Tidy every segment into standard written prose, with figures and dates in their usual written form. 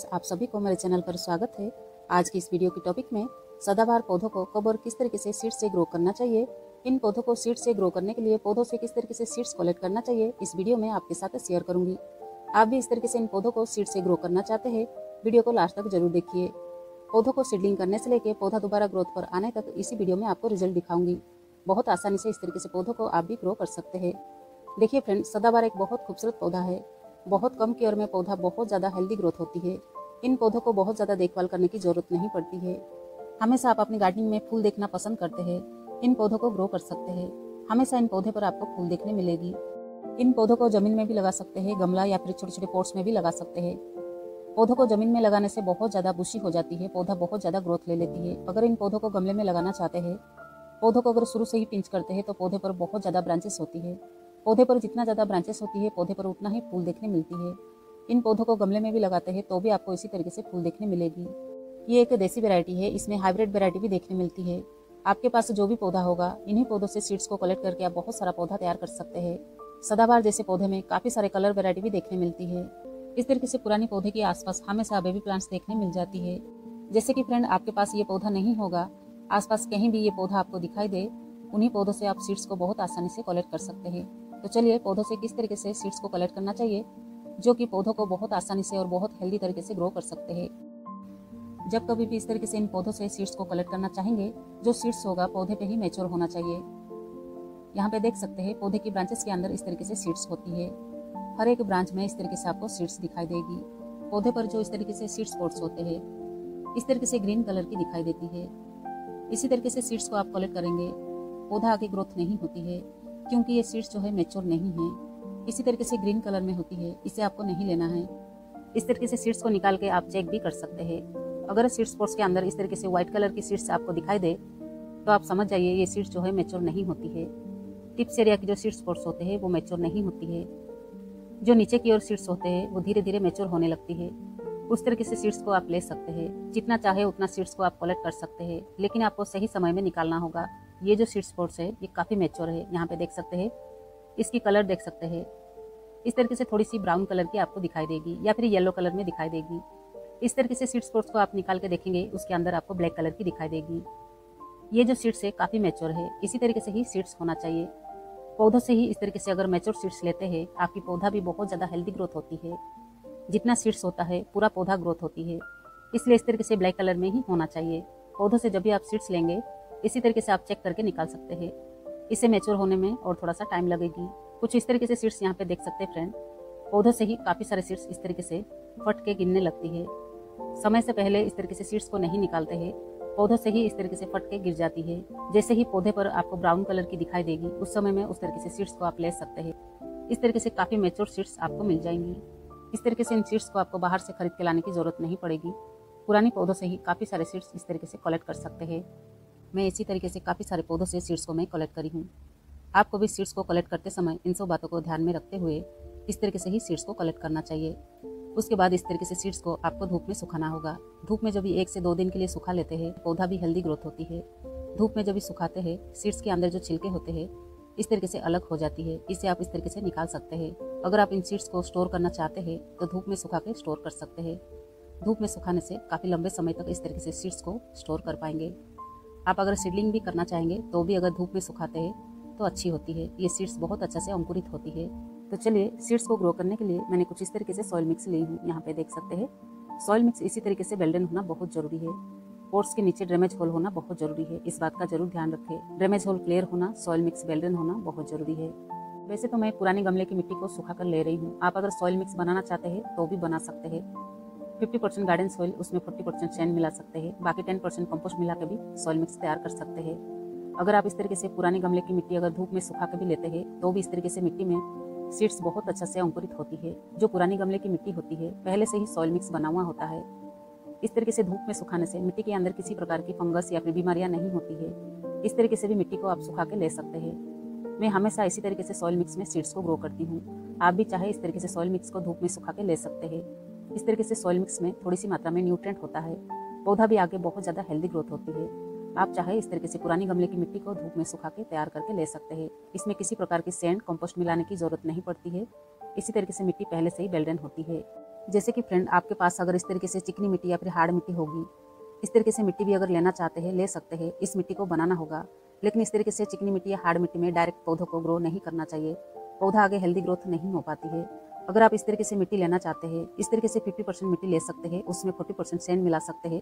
Friends, आप सभी को मेरे चैनल पर स्वागत है। आज की इस वीडियो की टॉपिक में सदाबहार पौधों को कब और किस तरीके से सीड से ग्रो करना चाहिए, इन पौधों को सीड से ग्रो करने के लिए पौधों से किस तरीके से सीड्स कलेक्ट करना चाहिए, इस वीडियो में आपके साथ शेयर करूंगी। आप भी इस तरीके से इन पौधों को सीड से ग्रो करना चाहते हैं, वीडियो को लास्ट तक जरूर देखिए। पौधों को सीडलिंग करने से लेकर पौधा दोबारा ग्रोथ पर आने तक इसी वीडियो में आपको रिजल्ट दिखाऊंगी। बहुत आसानी से इस तरीके से पौधों को आप भी ग्रो कर सकते हैं। देखिए फ्रेंड्स, सदाबहार एक बहुत खूबसूरत पौधा है। बहुत कम केयर में पौधा बहुत ज़्यादा हेल्दी ग्रोथ होती है। इन पौधों को बहुत ज़्यादा देखभाल करने की जरूरत नहीं पड़ती है। हमेशा आप अपनी गार्डनिंग में फूल देखना पसंद करते हैं, इन पौधों को ग्रो कर सकते हैं। हमेशा इन पौधे पर आपको फूल देखने मिलेगी। इन पौधों को जमीन में भी लगा सकते हैं, गमला या फिर छोटे छोटे पॉट्स में भी लगा सकते हैं। पौधों को जमीन में लगाने से बहुत ज़्यादा बुशी हो जाती है, पौधा बहुत ज़्यादा ग्रोथ ले लेती है। अगर इन पौधों को गमले में लगाना चाहते हैं, पौधों को अगर शुरू से ही पिंच करते हैं तो पौधे पर बहुत ज़्यादा ब्रांचेस होती है। पौधे पर जितना ज़्यादा ब्रांचेस होती है, पौधे पर उतना ही फूल देखने मिलती है। इन पौधों को गमले में भी लगाते हैं तो भी आपको इसी तरीके से फूल देखने मिलेगी। ये एक देसी वैरायटी है, इसमें हाइब्रिड वैरायटी भी देखने मिलती है। आपके पास जो भी पौधा होगा, इन्हीं पौधों से सीड्स को कलेक्ट करके आप बहुत सारा पौधा तैयार कर सकते हैं। सदाबहार जैसे पौधे में काफ़ी सारे कलर वैरायटी भी देखने मिलती है। इस तरीके से पुरानी पौधे के आसपास हमेशा बेबी प्लांट्स देखने मिल जाती है। जैसे कि फ्रेंड, आपके पास ये पौधा नहीं होगा, आसपास कहीं भी ये पौधा आपको दिखाई दे, उन्हीं पौधों से आप सीड्स को बहुत आसानी से कलेक्ट कर सकते हैं। तो चलिए पौधों से किस तरीके से सीड्स को कलेक्ट करना चाहिए, जो कि पौधों को बहुत आसानी से और बहुत हेल्दी तरीके से ग्रो कर सकते हैं। जब कभी भी इस तरीके से इन पौधों से सीड्स को कलेक्ट करना चाहेंगे, जो सीड्स होगा पौधे पे ही मैच्योर होना चाहिए। यहाँ पे देख सकते हैं पौधे की ब्रांचेस के अंदर इस तरीके से सीड्स होती है। हर एक ब्रांच में इस तरीके से आपको सीड्स दिखाई देगी। पौधे पर जो इस तरीके से सीड्स स्पॉट्स होते हैं, इस तरीके से ग्रीन कलर की दिखाई देती है। इसी तरीके से सीड्स को आप कलेक्ट करेंगे, पौधा आगे ग्रोथ नहीं होती है, क्योंकि ये सीड्स जो है मैच्योर नहीं है। इसी तरीके से ग्रीन कलर में होती है, इसे आपको नहीं लेना है। इस तरीके से सीड्स को निकाल के आप चेक भी कर सकते हैं। अगर सीड्स स्पॉट्स के अंदर इस तरीके से व्हाइट कलर की सीड्स आपको दिखाई दे, तो आप समझ जाइए ये सीड्स जो है मैच्योर नहीं होती है। टिप्स एरिया की जो सीड्स स्पॉट्स होते हैं वो मैच्योर नहीं होती है। जो नीचे की ओर सीड्स होते हैं वो धीरे धीरे मैच्योर होने लगती है। उस तरीके से सीड्स को आप ले सकते हैं। जितना चाहे उतना सीड्स को आप कलेक्ट कर सकते हैं, लेकिन आपको सही समय में निकालना होगा। ये जो सीड्स स्पॉट्स है ये काफ़ी मैच्योर है। यहाँ पे देख सकते हैं, इसकी कलर देख सकते हैं। इस तरीके से थोड़ी सी ब्राउन कलर की आपको दिखाई देगी या फिर येलो कलर में दिखाई देगी। इस तरीके से सीड्स स्पॉट्स को आप निकाल के देखेंगे, उसके अंदर आपको ब्लैक कलर की दिखाई देगी। ये जो सीड्स है काफ़ी मैच्योर है। इसी तरीके से ही सीड्स होना चाहिए। पौधों से ही इस तरीके से अगर मैच्योर सीड्स लेते हैं, आपकी पौधा भी बहुत ज़्यादा हेल्दी ग्रोथ होती है। जितना सीड्स होता है पूरा पौधा ग्रोथ होती है। इसलिए इस तरीके से ब्लैक कलर में ही होना चाहिए। पौधों से जब भी आप सीड्स लेंगे, इसी तरीके से आप चेक करके निकाल सकते हैं। इसे मैच्योर होने में और थोड़ा सा टाइम लगेगी। कुछ इस तरीके से सीड्स यहाँ पे देख सकते हैं फ्रेंड। पौधों से ही काफ़ी सारे सीड्स इस तरीके से फट के गिरने लगती है। समय से पहले इस तरीके से सीड्स को नहीं निकालते हैं, पौधों से ही इस तरीके से फट के गिर जाती है। जैसे ही पौधे पर आपको ब्राउन कलर की दिखाई देगी, उस समय में उस तरीके से सीड्स को आप ले सकते हैं। इस तरीके से काफ़ी मैच्योर सीड्स आपको मिल जाएंगी। इस तरीके से इन सीड्स को आपको बाहर से खरीद के लाने की जरूरत नहीं पड़ेगी। पुरानी पौधों से ही काफ़ी सारे सीड्स इस तरीके से कलेक्ट कर सकते हैं। मैं इसी तरीके से काफ़ी सारे पौधों से सीड्स को मैं कलेक्ट करी हूँ। आपको भी सीड्स को कलेक्ट करते समय इन सब बातों को ध्यान में रखते हुए इस तरीके से ही सीड्स को कलेक्ट करना चाहिए। उसके बाद इस तरीके से सीड्स को आपको धूप में सुखाना होगा। धूप में जब भी 1 से 2 दिन के लिए सुखा लेते हैं, पौधा भी हेल्दी ग्रोथ होती है। धूप में जब भी सुखाते हैं, सीड्स के अंदर जो छिलके होते हैं इस तरीके से अलग हो जाती है। इसे आप इस तरीके से निकाल सकते हैं। अगर आप इन सीड्स को स्टोर करना चाहते हैं तो धूप में सुखा के स्टोर कर सकते हैं। धूप में सुखाने से काफ़ी लंबे समय तक इस तरीके से सीड्स को स्टोर कर पाएंगे। आप अगर सीडलिंग भी करना चाहेंगे तो भी अगर धूप में सुखाते हैं तो अच्छी होती है। ये सीड्स बहुत अच्छा से अंकुरित होती है। तो चलिए सीड्स को ग्रो करने के लिए मैंने कुछ इस तरीके से सॉइल मिक्स ली हूँ। यहाँ पे देख सकते हैं सॉइल मिक्स इसी तरीके से वेल्डन होना बहुत जरूरी है। पोर्ट्स के नीचे ड्रेमेज होल होना बहुत जरूरी है। इस बात का जरूर ध्यान रखें। ड्रेमेज होल क्लियर होना, सॉइल मिक्स वेल्डन होना बहुत जरूरी है। वैसे तो मैं पुराने गमले की मिट्टी को सुखा कर ले रही हूँ। आप अगर सॉइल मिक्स बनाना चाहते हैं तो भी बना सकते हैं। 50% गार्डन सॉइल, उसमें 40% सैंड मिला सकते हैं, बाकी 10% कंपोस्ट मिला के भी सॉइल मिक्स तैयार कर सकते हैं। अगर आप इस तरीके से पुराने गमले की मिट्टी अगर धूप में सुखा के भी लेते हैं तो भी इस तरीके से मिट्टी में सीड्स बहुत अच्छा से अंकुरित होती है। जो पुरानी गमले की मिट्टी होती है पहले से ही सॉइल मिक्स बना हुआ होता है। इस तरीके से धूप में सुखाने से मिट्टी के अंदर किसी प्रकार की फंगस या फिर बीमारियां नहीं होती है। इस तरीके से भी मिट्टी को आप सुखा के ले सकते हैं। मैं हमेशा इसी तरीके से सॉइल मिक्स में सीड्स को ग्रो करती हूँ। आप भी चाहे इस तरीके से सॉइल मिक्स को धूप में सुखा के ले सकते हैं। इस तरीके से सॉइल मिक्स में थोड़ी सी मात्रा में न्यूट्रिएंट होता है, पौधा भी आगे बहुत ज़्यादा हेल्दी ग्रोथ होती है। आप चाहे इस तरीके से पुरानी गमले की मिट्टी को धूप में सुखा के तैयार करके ले सकते हैं। इसमें किसी प्रकार की सैंड कंपोस्ट मिलाने की जरूरत नहीं पड़ती है। इसी तरीके से मिट्टी पहले से ही वेल्डन होती है। जैसे कि फ्रेंड आपके पास अगर इस तरीके से चिकनी मिट्टी या फिर हार्ड मिट्टी होगी, इस तरीके से मिट्टी भी अगर लेना चाहते हैं ले सकते हैं। इस मिट्टी को बनाना होगा, लेकिन इस तरीके से चिकनी मिट्टी या हार्ड मिट्टी में डायरेक्ट पौधों को ग्रो नहीं करना चाहिए। पौधा आगे हेल्दी ग्रोथ नहीं हो पाती है। अगर आप इस तरीके से मिट्टी लेना चाहते हैं, इस तरीके से 50% मिट्टी ले सकते हैं, उसमें 40% सैंड मिला सकते हैं,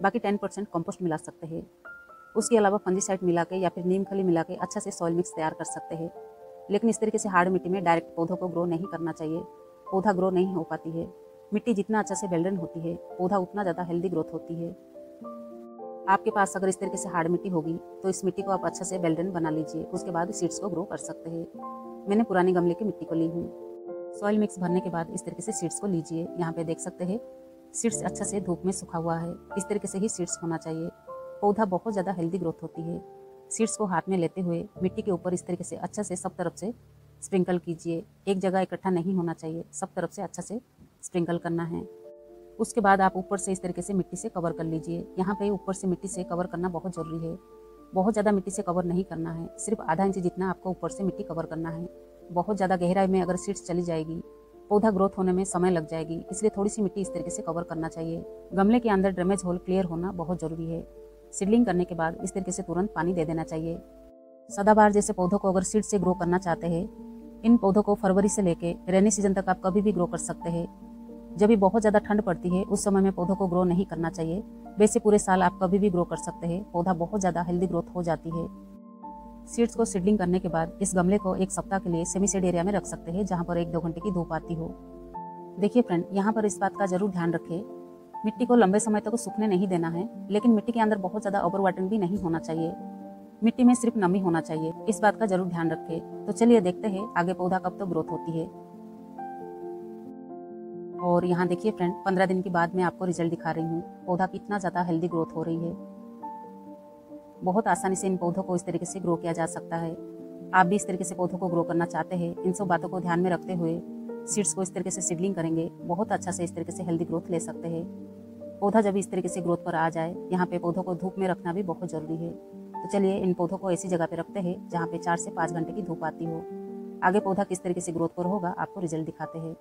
बाकी 10% कंपोस्ट मिला सकते हैं। उसके अलावा फंजीसाइड मिला के या फिर नीम खली मिला के अच्छा से सॉइल मिक्स तैयार कर सकते हैं। लेकिन इस तरीके से हार्ड मिट्टी में डायरेक्ट पौधों को ग्रो नहीं करना चाहिए। पौधा ग्रो नहीं हो पाती है। मिट्टी जितना अच्छा से वेल्डन होती है, पौधा उतना ज़्यादा हेल्दी ग्रोथ होती है। आपके पास अगर इस तरीके से हार्ड मिट्टी होगी तो इस मिट्टी को आप अच्छा से वेल्डन बना लीजिए। उसके बाद सीड्स को ग्रो कर सकते हैं। मैंने पुराने गमले की मिट्टी को ली हूँ। सॉइल मिक्स भरने के बाद इस तरीके से सीड्स को लीजिए। यहाँ पे देख सकते हैं सीड्स अच्छा से धूप में सूखा हुआ है। इस तरीके से ही सीड्स होना चाहिए। पौधा बहुत ज़्यादा हेल्दी ग्रोथ होती है। सीड्स को हाथ में लेते हुए मिट्टी के ऊपर इस तरीके से अच्छा से सब तरफ से स्प्रिंकल कीजिए। एक जगह इकट्ठा नहीं होना चाहिए, सब तरफ से अच्छा से स्प्रिंकल करना है। उसके बाद आप ऊपर से इस तरीके से मिट्टी से कवर कर लीजिए। यहाँ पे ऊपर से मिट्टी से कवर करना बहुत ज़रूरी है। बहुत ज़्यादा मिट्टी से कवर नहीं करना है, सिर्फ आधा इंच जितना आपको ऊपर से मिट्टी कवर करना है। बहुत ज़्यादा गहराई में अगर सीड्स चली जाएगी, पौधा ग्रोथ होने में समय लग जाएगी, इसलिए थोड़ी सी मिट्टी इस तरीके से कवर करना चाहिए। गमले के अंदर ड्रेनेज होल क्लियर होना बहुत ज़रूरी है। सीडलिंग करने के बाद इस तरीके से तुरंत पानी दे देना चाहिए। सदाबहार जैसे पौधों को अगर सीड से ग्रो करना चाहते हैं, इन पौधों को फरवरी से लेके रेनी सीजन तक आप कभी भी ग्रो कर सकते हैं। जब भी बहुत ज़्यादा ठंड पड़ती है उस समय में पौधों को ग्रो नहीं करना चाहिए। वैसे पूरे साल आप कभी भी ग्रो कर सकते हैं। पौधा बहुत ज़्यादा हेल्दी ग्रोथ हो जाती है। सीड्स को सीडलिंग करने के बाद इस गमले को एक सप्ताह के लिए सेमी शेड एरिया में रख सकते हैं, जहाँ पर 1-2 घंटे की धूप आती हो। देखिए फ्रेंड, यहाँ पर इस बात का जरूर ध्यान रखें, मिट्टी को लंबे समय तक सूखने नहीं देना है, लेकिन मिट्टी के अंदर बहुत ज़्यादा ओवर वाटरिंग भी नहीं होना चाहिए। मिट्टी में सिर्फ नमी होना चाहिए, इस बात का जरूर ध्यान रखें। तो चलिए देखते हैं आगे पौधा कब तक ग्रोथ होती है। और यहाँ देखिए फ्रेंड, 15 दिन के बाद मैं आपको रिजल्ट दिखा रही हूँ। पौधा कितना ज़्यादा हेल्दी ग्रोथ हो रही है। बहुत आसानी से इन पौधों को इस तरीके से ग्रो किया जा सकता है। आप भी इस तरीके से पौधों को ग्रो करना चाहते हैं, इन सब बातों को ध्यान में रखते हुए सीड्स को इस तरीके से सीडलिंग करेंगे, बहुत अच्छा से इस तरीके से हेल्दी ग्रोथ ले सकते हैं। पौधा जब इस तरीके से ग्रोथ पर आ जाए, यहाँ पे पौधों को धूप में रखना भी बहुत ज़रूरी है। तो चलिए इन पौधों को ऐसी जगह पे रखते हैं जहाँ पे 4 से 5 घंटे की धूप आती हो। आगे पौधा किस तरीके से ग्रोथ पर होगा आपको रिजल्ट दिखाते हैं।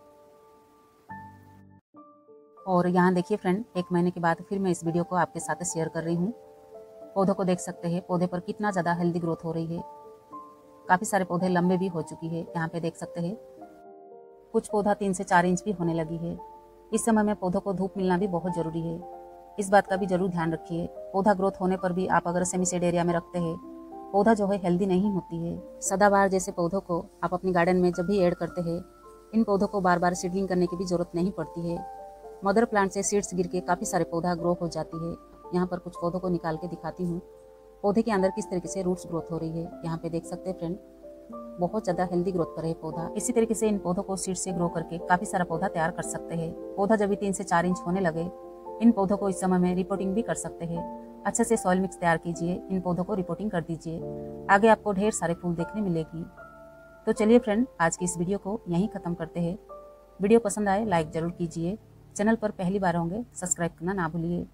और यहाँ देखिए फ्रेंड, 1 महीने के बाद फिर मैं इस वीडियो को आपके साथ शेयर कर रही हूँ। पौधों को देख सकते हैं, पौधे पर कितना ज़्यादा हेल्दी ग्रोथ हो रही है। काफ़ी सारे पौधे लंबे भी हो चुकी है। यहाँ पे देख सकते हैं कुछ पौधा 3 से 4 इंच भी होने लगी है। इस समय में पौधों को धूप मिलना भी बहुत ज़रूरी है। इस बात का भी जरूर ध्यान रखिए। पौधा ग्रोथ होने पर भी आप अगर सेमी शेड एरिया में रखते हैं, पौधा जो है हेल्दी नहीं होती है। सदाबहार जैसे पौधों को आप अपनी गार्डन में जब भी ऐड करते हैं, इन पौधों को बार बार सीडलिंग करने की भी जरूरत नहीं पड़ती है। मदर प्लांट से सीड्स गिर के काफ़ी सारे पौधा ग्रो हो जाती है। यहाँ पर कुछ पौधों को निकाल के दिखाती हूँ, पौधे के अंदर किस तरीके से रूट्स ग्रोथ हो रही है। यहाँ पे देख सकते हैं फ्रेंड, बहुत ज़्यादा हेल्दी ग्रोथ पर है पौधा। इसी तरीके से इन पौधों को सीड से ग्रो करके काफ़ी सारा पौधा तैयार कर सकते हैं। पौधा जब भी 3 से 4 इंच होने लगे, इन पौधों को इस समय में रिपोर्टिंग भी कर सकते हैं। अच्छे से सॉइल मिक्स तैयार कीजिए, इन पौधों को रिपोर्टिंग कर दीजिए। आगे आपको ढेर सारे फूल देखने मिलेगी। तो चलिए फ्रेंड, आज की इस वीडियो को यहीं ख़त्म करते हैं। वीडियो पसंद आए लाइक ज़रूर कीजिए। चैनल पर पहली बार होंगे सब्सक्राइब करना ना भूलिए।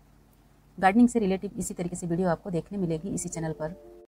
गार्डनिंग से रिलेटेड इसी तरीके से वीडियो आपको देखने मिलेगी इसी चैनल पर।